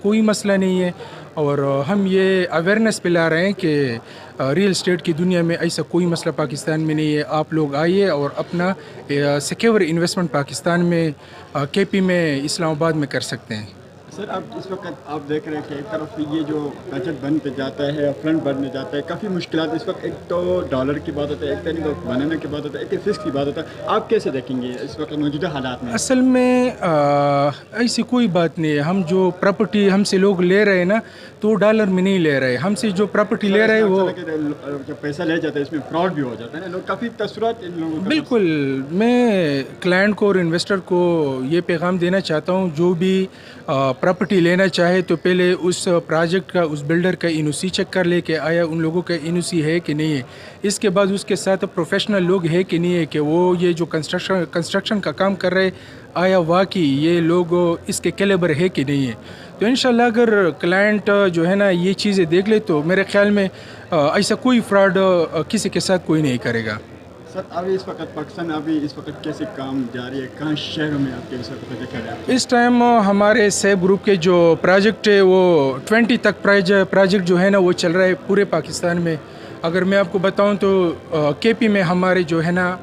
کوئی مسئلہ نہیں ہے، اور ہم یہ اویئرنیس پلا رہے ہیں کہ ریئل اسٹیٹ کی دنیا میں ایسا کوئی مسئلہ پاکستان میں نہیں ہے. آپ لوگ آئیے اور اپنا سیکیور انویسٹمنٹ پاکستان میں کے پی میں اسلام آباد میں کر سکتے ہیں. سر اب اس وقت آپ دیکھ رہے ہیں کہ ایک طرف یہ جو بجٹ بنتے جاتا ہے، فرنٹ بننے جاتا ہے، کافی مشکلات اس وقت. ایک تو ڈالر کی بات ہوتا ہے، ایک طریقے بنانے کی بات ہوتا ہے، ایک فکس کی بات ہوتا ہے. آپ کیسے دیکھیں گے اس وقت موجودہ حالات میں؟ اصل میں ایسی کوئی بات نہیں ہے. ہم جو پراپرٹی ہم سے لوگ لے رہے ہیں نا، تو ڈالر میں نہیں لے رہے. ہم سے جو پراپرٹی لے رہے وہ جب پیسہ لے جاتا ہے اس میں فراڈ بھی ہو جاتا ہے نا، لوگ کافی تاثرات ان لوگوں کا. بالکل. میں کلائنٹ کو اور انویسٹر کو یہ پیغام دینا چاہتا ہوں، جو بھی پراپرٹی لینا چاہے تو پہلے اس پروجیکٹ کا، اس بلڈر کا این او سی چیک کر لے کہ آیا ان لوگوں کا این او سی ہے کہ نہیں ہے. اس کے بعد اس کے ساتھ پروفیشنل لوگ ہے کہ نہیں ہے، کہ وہ یہ جو کنسٹرکشن کا کام کر رہے آیا واقعی یہ لوگ اس کے کیلیبر ہے کہ نہیں ہے. تو انشاءاللہ اگر کلائنٹ جو ہے نا یہ چیزیں دیکھ لے تو میرے خیال میں ایسا کوئی فراڈ کسی کے ساتھ کوئی نہیں کرے گا. سر ابھی اس وقت پاکستان ابھی اس وقت کیسے کام جاری ہے؟ کہاں شہروں میں آپ کے اس وقت دیکھا جائے؟ اس ٹائم ہمارے سیب گروپ کے جو پروجیکٹ ہے وہ 20 تک پروجیکٹ جو ہے نا وہ چل رہا ہے پورے پاکستان میں. اگر میں آپ کو بتاؤں تو کے پی میں ہمارے جو ہے نا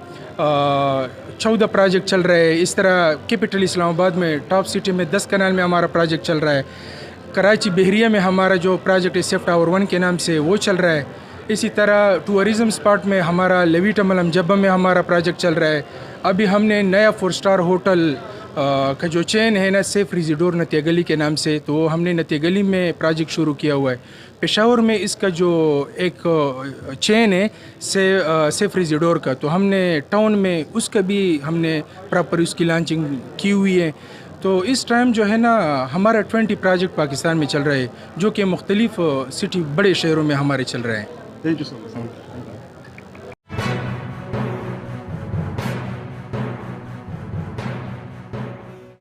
14 پروجیکٹ چل رہے ہیں. اس طرح کیپٹل اسلام آباد میں ٹاپ سٹی میں 10 کنال میں ہمارا پروجیکٹ چل رہا ہے. کراچی بحریہ میں ہمارا جو پروجیکٹ ہے سیف ٹاور 1 کے نام سے وہ چل رہا ہے. اسی طرح ٹورزم اسپاٹ میں ہمارا لیویٹا ملم جبہ میں ہمارا پروجیکٹ چل رہا ہے. ابھی ہم نے نیا 4 اسٹار ہوٹل کا جو چین ہے نا سیف ریزیڈور نتیہ گلی کے نام سے، تو ہم نے نتیہ گلی میں پروجیکٹ شروع کیا ہوا ہے. پشاور میں اس کا جو ایک چین ہے سیف ریزیڈور کا، تو ہم نے ٹاؤن میں اس کا بھی ہم نے پراپر اس کی لانچنگ کی ہوئی ہے. تو اس ٹائم جو ہے نا ہمارا 20 پروجیکٹ پاکستان میں چل رہے ہیں، جو کہ مختلف سٹی بڑے شہروں میں ہمارے چل رہے ہیں. Thank you so much.